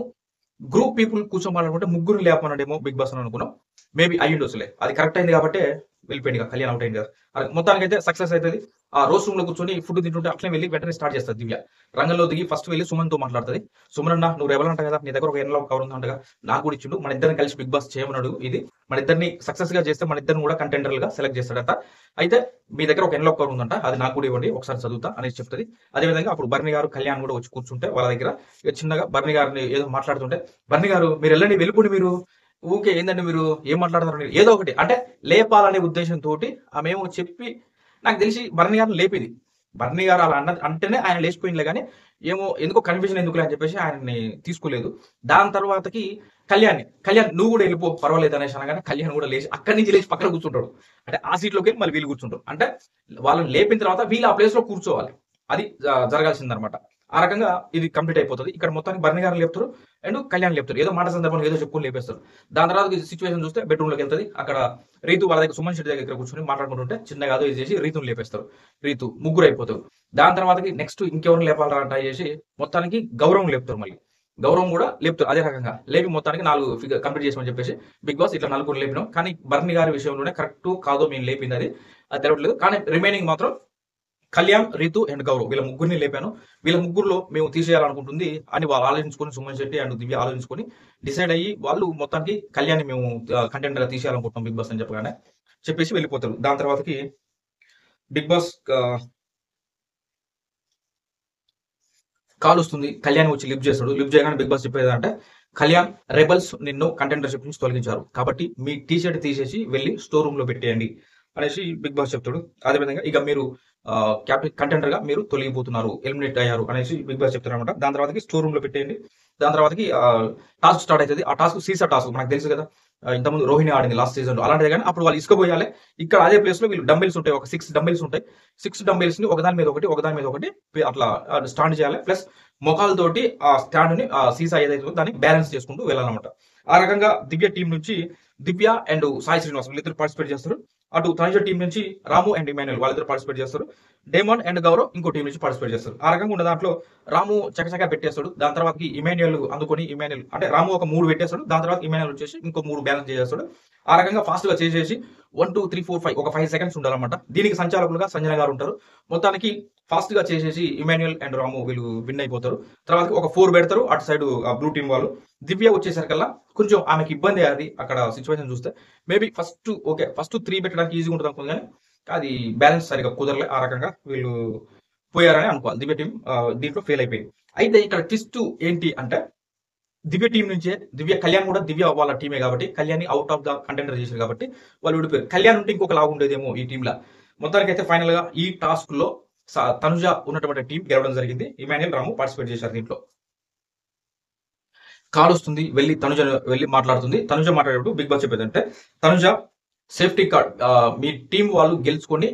గ్రూప్ పీపుల్ కూర్చొని మాట్లాడుకుంటే ముగ్గురు లేపమన్నాడేమో బిగ్ బాస్ అని అనుకున్నాం. మేబీ అయ్యిండొచ్చులే, అది కరెక్ట్ అయింది కాబట్టి వెళ్ళిపోయింది కదా, కళ్యాణ్ అవుట్ అయింది కదా. మొత్తానికి అయితే సక్సెస్ అవుతుంది. ఆ రోజ్ రూమ్ లో కూర్చొని ఫుడ్ తింటుంటే అట్లే వెళ్ళి వెంటనే స్టార్ట్ చేస్తుంది దివ్య. రంగంలో దిగి ఫస్ట్ వెళ్ళి సుమన్ తో మాట్లాడుతుంది. సుమన్ అన్న, నువ్వు రెబల్ అంట కదా, నీ దగ్గర ఒక ఎన్లో కవర్ ఉందంటగా, నాకు కూడా ఇచ్చిండు, మన ఇద్దరిని కలిసి బిగ్ బాస్ చేయమన్నాడు, ఇది మన ఇద్దరిని సక్సెస్ గా చేస్తే మన ఇద్దరిని కూడా కంటెండర్ గా సెలెక్ట్ చేస్తాడట. అయితే మీ దగ్గర ఒక ఎన్లో కవర్ ఉందంట, అది నాకు కూడా ఇవ్వండి, ఒకసారి చదువుతా అనేసి చెప్తుంది. అదేవిధంగా అప్పుడు బర్ని గారు, కళ్యాణ్ కూడా వచ్చి కూర్చుంటే వాళ్ళ దగ్గర చిన్నగా బర్ని గారిని ఏదో మాట్లాడుతుంటే, బర్ని గారు మీరు వెళ్ళండి, వెళ్ళిపోండి, మీరు ఊకే ఏంటంటే మీరు ఏం మాట్లాడతారు ఏదో ఒకటి అంటే లేపాలనే ఉద్దేశంతో ఆమెమో చెప్పి, నాకు తెలిసి బర్ని గారిని లేపేది. బర్ని గారు అలా అంటేనే ఆయన లేచిపోయిందిలే, కానీ ఏమో ఎందుకో కన్ఫ్యూజన్ ఎందుకులే అని చెప్పేసి ఆయన్ని తీసుకోలేదు. దాని తర్వాతకి కళ్యాణ్ నువ్వు కూడా వెళ్ళిపో పర్వాలేదు అనేసి అనగానే కళ్యాణ్ కూడా లేచి అక్కడి నుంచి లేచి పక్కన కూర్చుంటాడు. అంటే ఆ సీట్లోకి వెళ్ళి మళ్ళీ వీళ్ళు కూర్చుంటారు. అంటే వాళ్ళని లేపిన తర్వాత వీళ్ళు ఆ ప్లేస్ లో కూర్చోవాలి, అది జరగాల్సిందనమాట. ఆ రకంగా ఇది కంప్లీట్ అయిపోతుంది. ఇక్కడ మొత్తానికి బర్ని గారు లేపుతారు అండ్ కళ్యాణ్ లేపుతారు, ఏదో మాట సందర్భంలో ఏదో చెప్పుకొని లేపేస్తారు. దాని తర్వాత సిచ్యువేషన్ చూస్తే బెడ్రూమ్ లోకి వెళ్తుంది. అక్కడ రీతు వాళ్ళ దగ్గర సుమన్ శెట్టి దగ్గర కూర్చొని మాట్లాడుకుంటుంటే చిన్నగా ఏదో ఇది చేసి రీతుని లేపేస్తారు. రీతు ముగ్గురు అయిపోతారు. దాని తర్వాతకి నెక్స్ట్ ఇంకెవరిని లేపాలరా ట్రై చేసి మొత్తానికి గౌరవం లేపుతారు. మళ్ళీ గౌరవం కూడా లేపుతారు అదే రకంగా లేపి మొత్తానికి 4 ఫిగర్ కంప్లీట్ చేసామని చెప్పేసి బిగ్ బాస్ ఇట్లా 4 లేపినాం. కానీ బర్ని గారి విషయంలోనే కరెక్ట్ కాదో మేము లేపింది అది తెలవట్లేదు. కానీ రిమైనింగ్ మాత్రం కళ్యాణ్, రీతు అండ్ గౌరవ్ వీళ్ళ ముగ్గురిని లేపాను. వీళ్ళ ముగ్గురులో మేము తీసేయాలనుకుంటుంది అని వాళ్ళు ఆలోచించుకొని, సుమన్ శెట్టి అండ్ దివ్య ఆలోచించుకొని డిసైడ్ అయ్యి వాళ్ళు మొత్తానికి కళ్యాణ్ మేము కంటెంట్ గా తీసేయాలనుకుంటున్నాం బిగ్ బాస్ అని చెప్పగానే చెప్పేసి వెళ్ళిపోతారు. దాని తర్వాతకి బిగ్ బాస్ కాల్ వస్తుంది. కళ్యాణ్ వచ్చి లిఫ్ట్ చేస్తాడు. లిఫ్ట్ చేయగానే బిగ్ బాస్ చెప్పేది అంటే, కళ్యాణ్ రెబల్స్ నిన్ను కంటెండర్షిప్ నుంచి తొలగించారు కాబట్టి మీ టీ షర్ట్ తీసేసి వెళ్ళి స్టోర్ రూమ్ లో పెట్టేయండి అనేసి బిగ్ బాస్ చెప్తాడు. అదేవిధంగా ఇక మీరు క్యాప్టెన్ కంటెండర్ గా మీరు తొలగిపోతున్నారు, ఎలిమినేట్ అయ్యారు అనేసి బిగ్ బాస్ చెప్తారు అనమాట. దాని తర్వాతకి స్టోర్ రూమ్ లో పెట్టేయండి. దాని తర్వాతకి టాస్క్ స్టార్ట్ అవుతుంది. ఆ టాస్క్ సీసా టాస్క్ మనకు తెలుసు కదా. ఇంతకుముందు రోహిణి ఆడింది లాస్ట్ సీజన్ లో అలాంటిది. కానీ అప్పుడు వాళ్ళు ఇసుకపోయాలి. ఇక్కడ అదే ప్లేస్ లో వీళ్ళు డంబెల్స్ ఉంటాయి, ఒక 6 డంబెల్స్ ఉంటాయి. 6 డంబెల్స్ ని ఒకదాని మీద ఒకటి అట్లా స్టాండ్ చేయాలి. ప్లస్ మొఖాలతోటి ఆ స్టాండ్ ని సీసా ఏదైతే ఉందో దాన్ని బ్యాలెన్స్ చేసుకుంటూ వెళ్ళాలన్నమాట. ఆ రకంగా దివ్య టీం నుంచి దివ్య అండ్ సాయి శ్రీనివాస్ వీళ్ళిద్దరు పార్టిసిపేట్ చేస్తారు. అటు తనుజ టీం నుంచి రాము అండ్ ఇమాన్యుల్ వాళ్ళిద్దరు పార్టిసిపేట్ చేస్తారు. డేమాన్ అండ్ గౌరవ్ ఇంకో టీం నుంచి పార్టిసిపేట్ చేస్తారు. ఆ రకంగా ఉన్న దాంట్లో రాము చకచకా పెట్టేస్తాడు. దాని తర్వాతకి ఇమాన్యుల్ అందుకొని ఇమాన్యుల్ అంటే రాము ఒక 3 పెట్టేస్తాడు. దాని తర్వాత ఇమాన్యుల్ వచ్చేసి ఇంకో 3 బ్యాలెన్స్ చేసేస్తాడు. ఆ రకంగా ఫాస్ట్ గా చేసేసి 1 2 3 4 5 ఒక 5 సెకండ్స్ ఉండాలన్నమాట. దీనికి సంచాలకులుగా సంజన గారు ఉంటారు. మొత్తానికి ఫాస్ట్ గా చేసేసి ఇమాన్యుల్ అండ్ రాము వీళ్ళు విన్ అయిపోతారు. తర్వాత ఒక 4 పెడతారు అటు సైడ్ బ్లూ టీం వాళ్ళు. దివ్య వచ్చేసరికల్లా కొంచెం ఆమెకి ఇబ్బంది అది అక్కడ సిచ్యువేషన్ చూస్తే. మేబీ ఫస్ట్ 3 పెట్టడానికి ఈజీగా ఉంటుంది అనుకుంది, కానీ అది బ్యాలెన్స్ సరిగా కుదరలే. ఆ రకంగా వీళ్ళు పోయారని అనుకోవాలి. దివ్య టీం దీంట్లో ఫెయిల్ అయిపోయింది. అయితే ఇక్కడ ట్విస్ట్ ఏంటి అంటే దివ్య టీం నుంచే కళ్యాణ్ కూడా దివ్య వాళ్ళ టీమే కాబట్టి Kalyan out of the contender చేశారు కాబట్టి వాళ్ళు విడిపోయారు. కళ్యాణ్ ఉంటే ఇంకొక లాగా ఉండేదేమో ఈ టీంలో. మొత్తానికి అయితే ఫైనల్ గా ఈ టాస్క్ లో తనుజ ఉన్నటువంటి టీం గెలవడం జరిగింది. ఇమాన్యుల్ రాము పార్టిసిపేట్ చేశారు దీంట్లో. కాల్ వస్తుంది, వెళ్ళి మాట్లాడుతుంది. తనుజ మాట్లాడేటప్పుడు బిగ్ బాస్ చెప్పేది అంటే తనుజ సేఫ్టీ కార్డ్ మీ టీం వాళ్ళు గెలుచుకొని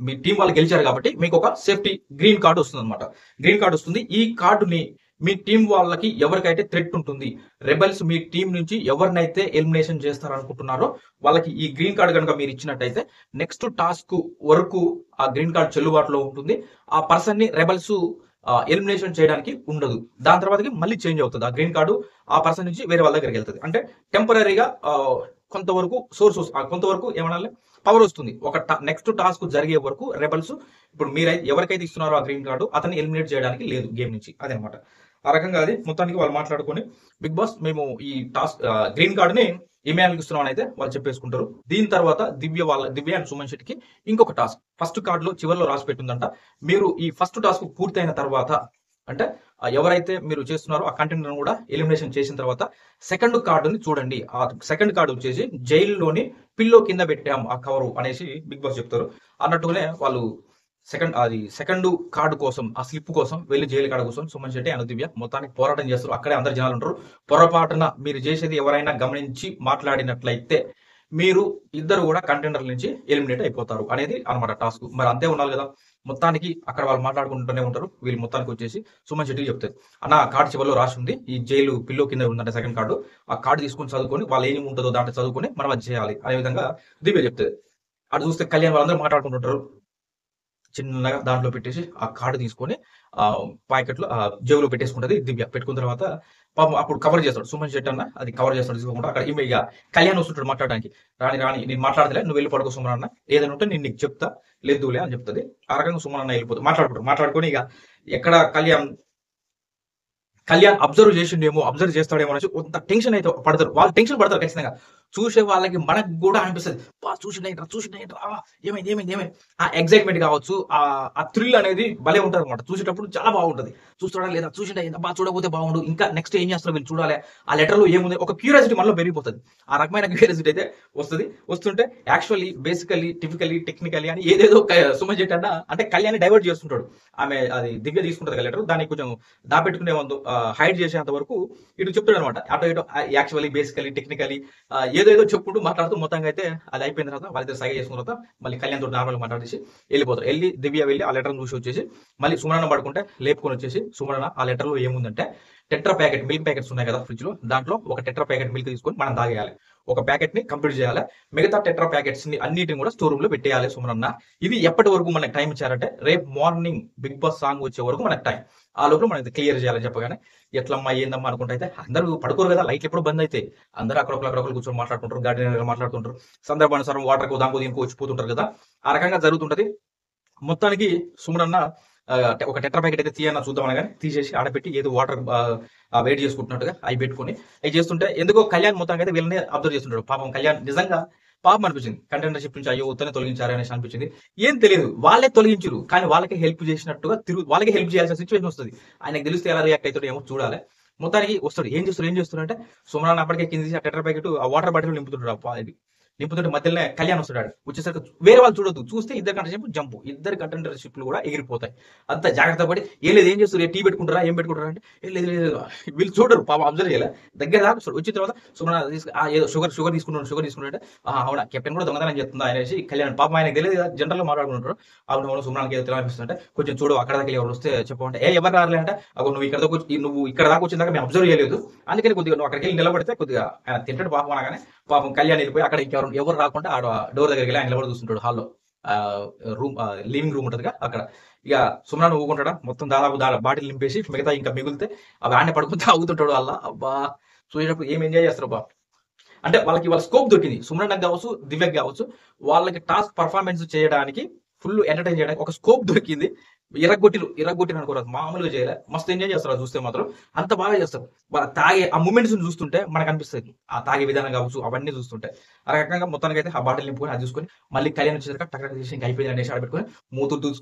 మీ టీం వాళ్ళు గెలిచారు కాబట్టి మీకు ఒక సేఫ్టీ గ్రీన్ కార్డు వస్తుంది అనమాట. గ్రీన్ కార్డు వస్తుంది. ఈ కార్డుని మీ టీం వాళ్ళకి ఎవరికైతే థ్రెట్ ఉంటుంది, రెబల్స్ మీ టీం నుంచి ఎవరినైతే ఎలిమినేషన్ చేస్తారనుకుంటున్నారో వాళ్ళకి ఈ గ్రీన్ కార్డు కనుక మీరు ఇచ్చినట్టయితే నెక్స్ట్ టాస్క్ వరకు ఆ గ్రీన్ కార్డు చెల్లుబాటులో ఉంటుంది. ఆ పర్సన్ ని రెబల్స్ ఎలిమినేషన్ చేయడానికి ఉండదు. దాని తర్వాతకి మళ్ళీ చేంజ్ అవుతుంది. ఆ గ్రీన్ కార్డు ఆ పర్సన్ నుంచి వేరే వాళ్ళ దగ్గరికి వెళ్తుంది. అంటే టెంపరీగా కొంతవరకు కొంతవరకు ఏమనాలి పవర్ వస్తుంది. ఒక నెక్స్ట్ టాస్క్ జరిగే వరకు రెబల్స్ ఇప్పుడు ఎవరికైతే ఇస్తున్నారో ఆ గ్రీన్ కార్డు అతన్ని ఎలిమినేట్ చేయడానికి లేదు గేమ్ నుంచి. అదనమాట. ఆ రకంగా అది మొత్తానికి వాళ్ళు మాట్లాడుకొని బిగ్ బాస్ మేము ఈ టాస్క్ గ్రీన్ కార్డుని ఇమాన్యుల్కి ఇస్తున్నామని అయితే వాళ్ళు చెప్పేసుకుంటారు. దీని తర్వాత దివ్య అండ్ సుమన్ శెట్టికి ఇంకొక టాస్క్ ఫస్ట్ కార్డులో చివరిలో రాసి పెట్టిందంట. మీరు ఈ ఫస్ట్ టాస్క్ పూర్తయిన తర్వాత అంటే ఎవరైతే మీరు చేస్తున్నారో ఆ కంటెంట్ కూడా ఎలిమినేషన్ చేసిన తర్వాత సెకండ్ కార్డుని చూడండి. ఆ సెకండ్ కార్డు వచ్చేసి జైల్లోని పిల్లో కింద పెట్టాం ఆ కవరు అనేసి బిగ్ బాస్ చెప్తారు. అన్నట్టుగానే వాళ్ళు సెకండ్ కార్డు కోసం ఆ స్లిప్ కోసం వెళ్ళి జైలు కార్డు కోసం సుమన్ శెట్టి అండ్ దివ్య మొత్తానికి పోరాటం చేస్తారు. అక్కడే అందరు జనాలు ఉంటారు. పొరపాటున మీరు చేసేది ఎవరైనా గమనించి మాట్లాడినట్లయితే మీరు ఇద్దరు కూడా కంటెండర్ నుంచి ఎలిమినేట్ అయిపోతారు అనేది అనమాట టాస్క్. మరి అంతే ఉండాలి కదా. మొత్తానికి అక్కడ వాళ్ళు మాట్లాడుకుంటూనే ఉంటారు. వీళ్ళు మొత్తానికి వచ్చేసి సుమన్ శెట్టికి చెప్తారు, అన్న కార్డు చివరిలో రాసి ఉంది, ఈ జైలు పిల్లో కింద ఉందంటే సెకండ్ కార్డు, ఆ కార్డు తీసుకొని చదువుకొని వాళ్ళు ఏమి ఉంటుందో దాంట్లో చదువుకొని మనం అది చేయాలి అనే విధంగా దివ్య చెప్తుంది. అటు చూస్తే కళ్యాణ్ వాళ్ళందరూ మాట్లాడుకుంటుంటారు. చిన్నగా దాంట్లో పెట్టేసి ఆ కార్డు తీసుకొని ప్యాకెట్లో జేబులో పెట్టేసుకుంటది దివ్య. పెట్టుకున్న తర్వాత పాపం అప్పుడు కవర్ చేస్తాడు సుమన్ శెట్టి అన్న, అది కవర్ చేస్తాడు తీసుకోకుండా. అక్కడ ఇక కళ్యాణ్ వస్తుంటాడు మాట్లాడడానికి. రాణి నేను మాట్లాడతలే, నువ్వు వెళ్ళి పడుకో సుమన్ అన్న, ఏదైనా ఉంటే నేను నీకు చెప్తా, లేదులే అని చెప్తుంది. ఆ రకంగా సుమన్ అన్న వెళ్ళిపోతుంది. మాట్లాడుకొని ఇక ఎక్కడ కళ్యాణ్ అబ్జర్వ్ చేస్తాడేమో అనేసి కొంత టెన్షన్ అయితే పడతారు. వాళ్ళు టెన్షన్ పడతారు ఖచ్చితంగా. చూసే వాళ్ళకి మనకు కూడా అనిపిస్తుంది, చూసిండేంట్రా ఏమైంది ఆ ఎగ్జైట్మెంట్ కావచ్చు, ఆ థ్రిల్ అనేది భలే ఉంటుంది అనమాట. చూసేటప్పుడు చాలా బాగుంటుంది. చూస్తాడా లేదా, చూసిండా చూడకపోతే బాగుండు, ఇంకా నెక్స్ట్ ఏం చేస్తారో వీళ్ళు చూడాలి, ఆ లెటర్ లో ఏముంది, ఒక క్యూరియాసిటీ మనలో పెరిగిపోతుంది. ఆ రకమైన క్యూరియాసిటీ అయితే వస్తుంటే యాక్చువల్లీ బేసికలీ టెక్నికలీ అని ఏదేదో సుమన్ శెట్టి అంటే కళ్యాణ్ డైవర్ట్ చేస్తుంటాడు. ఆమె అది దివ్య తీసుకుంటుంది లెటర్, దాన్ని కొంచెం దాపెట్టుకునే హైడ్ చేసేంత వరకు ఇటు చెప్తాడు అనమాట. అటు ఇటు యాక్చువల్లీ బేసికలీ టెక్నికలీ ఏదో చెప్పుకుంటూ మాట్లాడుతూ మొత్తంగా అయితే అది అయిపోయిన తర్వాత వాళ్ళిద్దరు సైగా చేసుకున్న తర్వాత మళ్ళీ కళ్యాణ్ తోటి నార్మల్గా మాట్లాడేసి వెళ్ళిపోతారు. దివ్య వెళ్ళి ఆ లెటర్ చూసి వచ్చేసి మళ్ళీ సుమనన్న పడుకుంటే లేపుకొని వచ్చేసి సుమనన్న ఆ లెటర్ లో ఏముందంటే టెట్రా ప్యాకెట్ మిల్క్ ప్యాకెట్స్ ఉన్నాయి కదా ఫ్రిడ్జ్ లో, దాంట్లో ఒక టెట్రా ప్యాకెట్ మిల్క్ తీసుకొని మనం తాగేయాలి. ఒక ప్యాకెట్ ని కంప్లీట్ చేయాలి. మిగతా టెట్రా ప్యాకెట్స్ ని అన్నిటిని కూడా స్టోర్ రూమ్ లో పెట్టేయాలి సుమనన్న. ఇది ఎప్పటి వరకు మనకి టైం ఇచ్చారంటే రేపు మార్నింగ్ బిగ్ బాస్ సాంగ్ వచ్చే వరకు మనకి టైం. ఆ లోపల మనం క్లియర్ చేయాలని చెప్పగానే ఎట్లమ్మా ఏందమ్మా అనుకుంటే అయితే అందరూ పడుకోరు కదా, లైట్లు ఎప్పుడు బంద్ అయితే అందరూ అక్కడ కూర్చొని మాట్లాడుతుంటారు, గార్డెన్ మాట్లాడుతుంటారు, సందర్భానుసారం వాటర్ దానికి దీనికి వచ్చిపోతుంటారు కదా. ఆ రకంగా జరుగుతుంటది. మొత్తానికి సుమనన్న ఒక టెట్రా ప్యాకెట్ అయితే తీయన్న చూద్దామని కానీ తీసేసి ఆడపెట్టి ఏదో వాటర్ వెయిట్ చేసుకుంటున్నట్టుగా అవి పెట్టుకుని అవి చేస్తుంటే ఎందుకో కళ్యాణ్ మొత్తానికి అయితే వీళ్ళని అబ్జర్వ్ చేస్తుంటాడు. పాపం కళ్యాణ్ నిజంగా పాపం అనిపించింది. కంటెండర్షిప్ నుంచి అయ్యో ఉత్తనే తొలగించారు అనేసి అనిపించింది. ఏం తెలియదు, వాళ్ళే తొలగించారు కానీ వాళ్ళకి హెల్ప్ చేసినట్టుగా వాళ్ళకి హెల్ప్ చేయాల్సిన సిచ్యువేషన్ వస్తుంది. ఆయనకు తెలిస్తే ఎలా రియాక్ట్ అవుతాడు ఏమో చూడాలి. మొత్తానికి వస్తాడు. ఏం చేస్తారు అంటే సుమనన్న అప్పటికే కింద ఆ టెట్రా ప్యాకెట్ ఆ వాటర్ బాటిల్ నింపుతుంటాడు. నింపుతుంటే మధ్యలోనే కళ్యాణ్ వస్తాడు. వచ్చేసరికి వేరే వాళ్ళు చూడొద్దు, చూస్తే ఇద్దరు కంటెంట్ జంపు, ఇద్దరు కంటెంటర్షిప్లు కూడా ఎగిరిపోతాయి. అంత జాగ్రత్త పడి ఏం లేదు, ఏం చేస్తారు, టీ పెట్టుకుంటారా, ఏం పెట్టుకుంటారా అంటే ఏం లేదు లేదు, వీళ్ళు చూడరు, పాప అబ్జర్వ్ చేయాలి. దగ్గర దాకా చూడు. వచ్చిన తర్వాత సుమన ఏదో షుగర్ తీసుకుంటుంటే అవునా కెప్టెన్ కూడా దొంగతనం చేస్తుందా అనేసి కళ్యాణ్ పాపం ఆయనకు తెలియదు కదా, జనరల్ గా మాట్లాడుకుంటారు. అవును సుమనానికి ఏదో తెలియనిపిస్తుంటే కొంచెం చూడు అక్కడ దాకా ఎవరు వస్తే చెప్పమంటే ఎవరు రాలే అంటే నువ్వు ఇక్కడ దాకా వచ్చిన దాకా మేము అబ్జర్వ్ చేయలేదు, అందుకని కొద్దిగా నువ్వు అక్కడికి వెళ్ళి నిలబడితే కొద్దిగా ఆయన తింటాడు పాపం అనగానే పాపం కళ్యాణ్ వెళ్ళిపోయి అక్కడ ఎవరు రాకుండా ఆడ డోర్ దగ్గరికి వెళ్ళి ఆయన నిలబడి చూస్తుంటాడు హాల్లో. లివింగ్ రూమ్ ఉంటుందిగా అక్కడ. ఇక సుమన ఊకుంటాడా మొత్తం దాదాపు బాటిల్ నింపేసి మిగతా ఇంకా మిగిలితే అవి ఆడనే పడుకుని తాగుతుంటాడు అలా. అబ్బా చూసేటప్పుడు ఏం ఎంజాయ్ చేస్తారు బా. అంటే వాళ్ళకి వాళ్ళ స్కోప్ దొరికింది, సుమనకు కావచ్చు దివ్యకి కావచ్చు, వాళ్ళకి టాస్క్ పర్ఫార్మెన్స్ చేయడానికి ఫుల్ ఎంటర్టైన్ చేయడానికి ఒక స్కోప్ దొరికింది. ఇరగొట్టిన అనుకోరాదు, మామూలుగా చేయలే, మస్తు ఎంజాయ్ చేస్తారు చూస్తే మాత్రం, అంత బాగా చేస్తారు. వాళ్ళ తాగే ఆ మూమెంట్స్ చూస్తుంటే మనకు అనిపిస్తుంది, ఆ తాగే విధానం కావచ్చు అవన్నీ చూస్తుంటే. ఆ రకంగా మొత్తానికి అయితే ఆ బాటిల్ నింపుకొని అది చూసుకొని మళ్ళీ కళ్యాణ్ వచ్చేసరికి టక్ చేసి ఇంకా అయిపోయింది అనేసి ఆడబెట్టుకొని మూతులు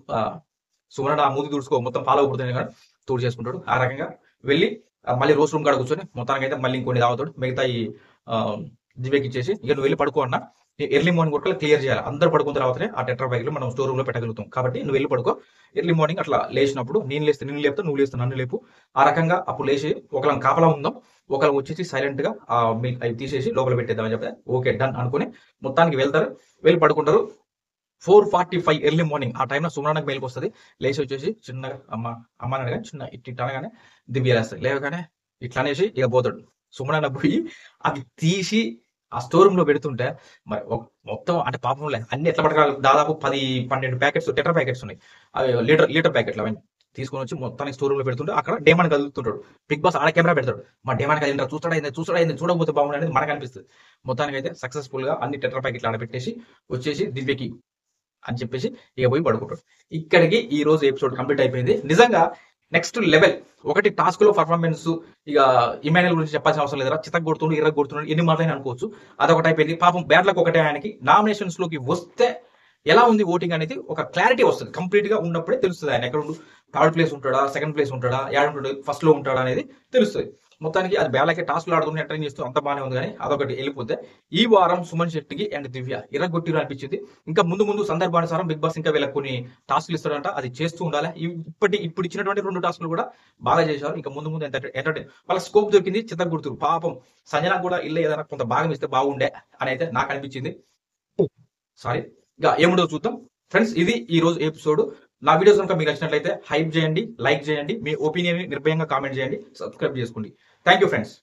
సుమన ఆ మూతి తుడుచుకో మొత్తం ఫాలో అవుతుంది కానీ తోడు చేసుకుంటాడు. ఆ రకంగా వెళ్ళి మళ్ళీ రోజ్ రూమ్ కాడ కూర్చొని మొత్తానికి అయితే మళ్ళీ ఇంకొన్ని తాగుతాడు. మిగతా ఈ దివ్యకి ఇచ్చేసి ఇక నువ్వు వెళ్ళి పడుకో అన్న, ఎర్లీ మార్నింగ్ వరకు క్లియర్ చేయాలి, అందరూ పడుకున్న తర్వాతనే ఆ టెట్రా ప్యాక్లు మనం స్టోర్ రూమ్ లో పెట్టగలుగుతాం. కాబట్టి నువ్వు వెళ్ళి పడుకో, ఎర్లీ మార్నింగ్ అట్లా లేచినప్పుడు నేను లేస్తే నిన్ను లేపుతా, నువ్వు లేస్తే నన్ను లేపు. ఆ రకంగా అప్పుడు లేచి ఒకళ్ళని కాపలా ఉందాం, ఒకళ్ళు వచ్చేసి సైలెంట్ గా ఆ మిల్క్ అవి తీసేసి లోపల పెట్టేద్దామని చెప్తే ఓకే డన్ అనుకుని మొత్తానికి వెళ్తారు, వెళ్ళి పడుకుంటారు. 4:45 ఎర్లీ మార్నింగ్ ఆ టైంలో సుమనానికి మేలుకు వస్తుంది. లేచి వచ్చేసి చిన్నగా అమ్మ అనగా చిన్న ఇట్లా అనగానే దివ్య లేస్తుంది. లేవగానే ఇట్లా అనేసి ఇక పోతాడు. సుమన పోయి అవి తీసి ఆ స్టోర్ రూమ్ లో పెడుతుంటే మరి మొత్తం అంటే పాపం లేదు అన్ని ఎట్లా పట్టగల, దాదాపు 10-12 ప్యాకెట్స్ టెట్రా ప్యాకెట్స్ ఉన్నాయి, అవి లీటర్ ప్యాకెట్లు అవన్నీ తీసుకొని వచ్చి మొత్తానికి స్టోర్ రూమ్ లో పెడుతుంటే అక్కడ డేమాన్ కదులుతుంటాడు. బిగ్ బాస్ ఆడ కెమెరా పెడతాడు, మా డేమాన్ కదిలింటారు, చూస్తాడైంది చూడకపోతే బాగుంది అనేది మనకు అనిపిస్తుంది. మొత్తానికి అయితే సక్సెస్ఫుల్ గా అన్ని టెట్రా ప్యాకెట్లు ఆడ పెట్టేసి వచ్చేసి దివ్యకి అని చెప్పేసి ఇక పోయి పడుకుంటాడు. ఇక్కడికి ఈ రోజు ఎపిసోడ్ కంప్లీట్ అయిపోయింది. నిజంగా నెక్స్ట్ లెవెల్ ఒకటి టాస్క్ లో పర్ఫార్మెన్స్. ఇక ఇమాన్యుల్ గురించి చెప్పాల్సిన అవసరం లేదా, చితక్ కొడుతుండు ఇరగ కొడుతున్నాడు ఎన్ని మాటలైనా అనుకోవచ్చు, అదొకటి అయిపోయింది. పాపం బ్యాడ్ లక్ ఒకటే, ఆయనకి నామినేషన్స్ లోకి వస్తే ఎలా ఉంది ఓటింగ్ అనేది ఒక క్లారిటీ వస్తుంది, కంప్లీట్ గా ఉన్నప్పుడే తెలుస్తుంది ఆయన ఎక్కడ థర్డ్ ప్లేస్ ఉంటాడా, సెకండ్ ప్లేస్ ఉంటాడా, ఉంటాడు ఫస్ట్ లో ఉంటాడా అనేది తెలుస్తుంది. మొత్తానికి అది బ్యాలకి టాస్క్ లో ఆడుతుంది, ఎంటర్టైన్ చేస్తూ అంత బాగానే ఉంది. కానీ అదొకటి వెళ్ళిపోతే ఈ వారం సుమన్ శెట్టికి అండ్ దివ్య ఇరగొట్టిరు అనిపించింది. ఇంకా ముందు సందర్భానుసారం బిగ్ బాస్ ఇంకా వీళ్ళకి కొన్ని టాస్క్లు ఇస్తాడంట, అది చేస్తూ ఉండాలి. ఇప్పుడు ఇచ్చినటువంటి 2 టాస్క్లు కూడా బాగా చేశారు. ఇంకా ముందు ఎంటర్టైన్ వాళ్ళ స్కోప్ దొరికింది. చిత్త గుర్తురు పాపం సంజన కూడా ఇల్లు ఏదైనా కొంత భాగం ఇస్తే బాగుండే అని అయితే నాకు అనిపించింది. సారీ, ఇంకా ఏముండో చూద్దాం ఫ్రెండ్స్. ఇది ఈ రోజు ఎపిసోడ్. నా వీడియోస్ కనుక మీకు నచ్చినట్లయితే హైప్ చేయండి, లైక్ చేయండి, మీ ఒపీనియన్ నిర్భయంగా కామెంట్ చేయండి, సబ్స్క్రైబ్ చేసుకోండి. Thank you friends.